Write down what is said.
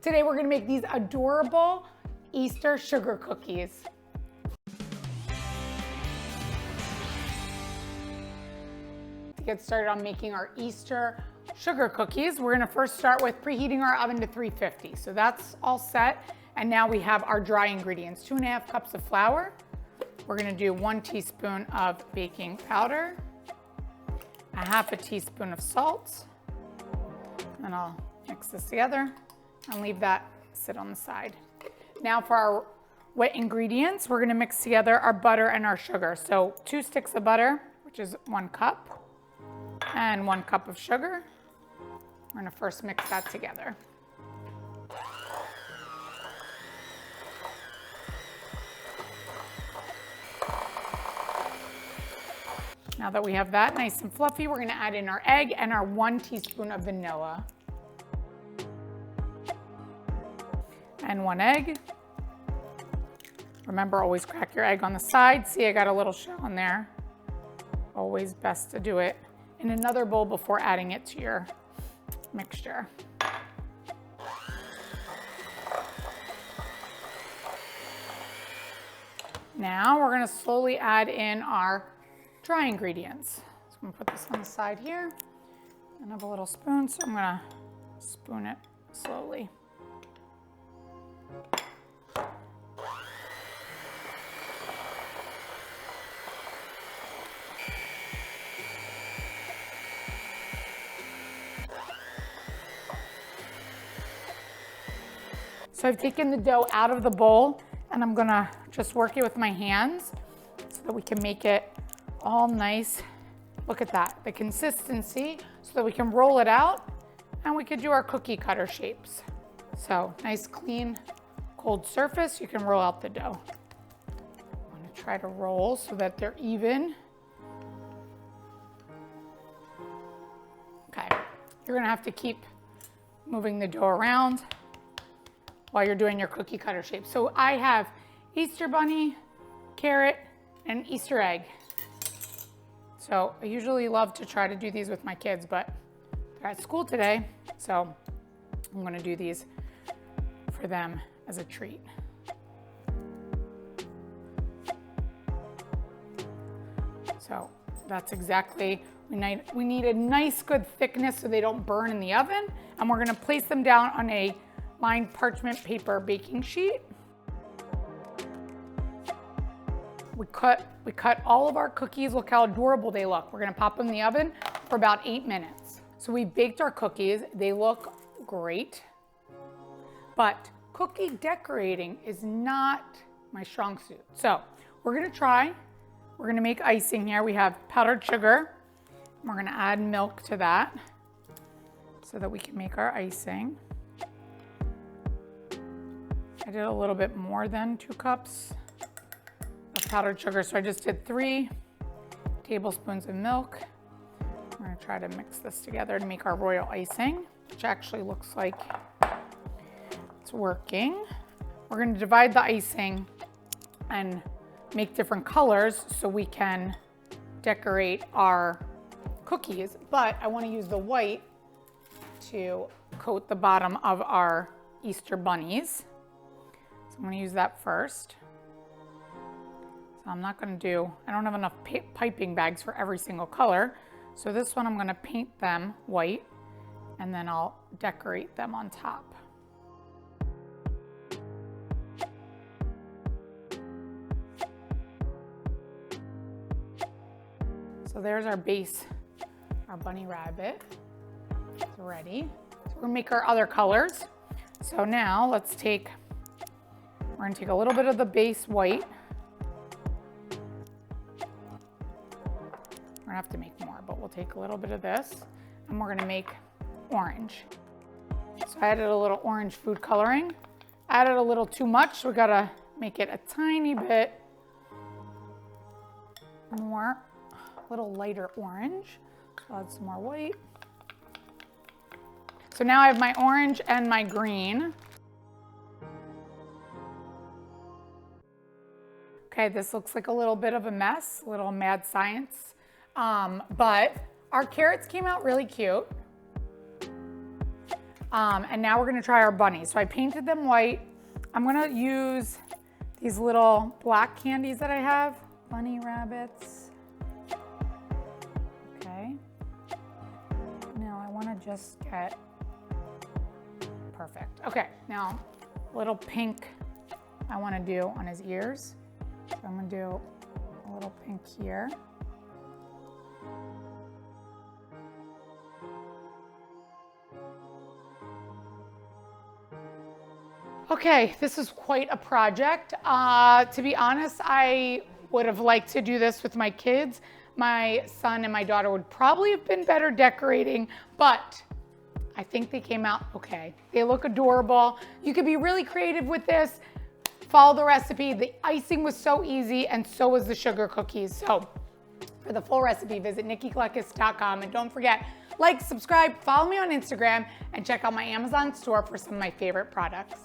Today we're gonna make these adorable Easter sugar cookies. To get started on making our Easter sugar cookies, we're gonna first start with preheating our oven to 350. So that's all set. And now we have our dry ingredients, 2.5 cups of flour. We're gonna do 1 teaspoon of baking powder, 1/2 teaspoon of salt, and I'll mix this together and leave that sit on the side. Now for our wet ingredients, we're gonna mix together our butter and our sugar. So 2 sticks of butter, which is 1 cup, and 1 cup of sugar. We're gonna first mix that together. Now that we have that nice and fluffy, we're gonna add in our egg and our 1 teaspoon of vanilla. And 1 egg. Remember, always crack your egg on the side. See, I got a little shell in there. Always best to do it in another bowl before adding it to your mixture. Now we're gonna slowly add in our dry ingredients. So I'm gonna put this on the side here. I have a little spoon, so I'm gonna spoon it slowly. So I've taken the dough out of the bowl and I'm gonna just work it with my hands so that we can make it all nice. Look at that, the consistency, so that we can roll it out and we can do our cookie cutter shapes. So nice, clean, cold surface, you can roll out the dough. I'm gonna try to roll so that they're even. Okay, you're gonna have to keep moving the dough around while you're doing your cookie cutter shape. So I have Easter bunny, carrot, and Easter egg. So I usually love to try to do these with my kids, but they're at school today, so I'm gonna do these for them as a treat. So that's exactly, we need a nice good thickness so they don't burn in the oven, and we're gonna place them down on a lined parchment paper baking sheet. We cut all of our cookies. Look how adorable they look. We're gonna pop them in the oven for about 8 minutes. So we baked our cookies. They look great, but cookie decorating is not my strong suit. So we're gonna make icing here. We have powdered sugar. We're gonna add milk to that so that we can make our icing. I did a little bit more than 2 cups of powdered sugar, so I just did 3 tablespoons of milk. We're gonna try to mix this together to make our royal icing, which actually looks like it's working. We're gonna divide the icing and make different colors so we can decorate our cookies, but I wanna use the white to coat the bottom of our Easter bunnies. I'm gonna use that first. So I'm not gonna I don't have enough piping bags for every single color. So this one I'm gonna paint them white and then I'll decorate them on top. So there's our base, our bunny rabbit. It's ready. So we're gonna make our other colors. So now we're gonna take a little bit of the base white. We're gonna have to make more, but we'll take a little bit of this and we're gonna make orange. So I added a little orange food coloring. Added a little too much, so we gotta make it a tiny bit more, a little lighter orange. So I'll add some more white. So now I have my orange and my green. Okay, this looks like a little bit of a mess, a little mad science, but our carrots came out really cute. And now we're gonna try our bunnies. So I painted them white. I'm gonna use these little black candies that I have. Bunny rabbits. Okay. Now I wanna just get, perfect. Okay, now little pink I wanna do on his ears. So I'm gonna do a little pink here. Okay, this is quite a project. To be honest, I would have liked to do this with my kids. My son and my daughter would probably have been better decorating, but I think they came out okay. They look adorable. You could be really creative with this. Follow the recipe. The icing was so easy, and so was the sugar cookies. So for the full recipe, visit nikkikleckis.com, and don't forget, like, subscribe, follow me on Instagram, and check out my Amazon store for some of my favorite products.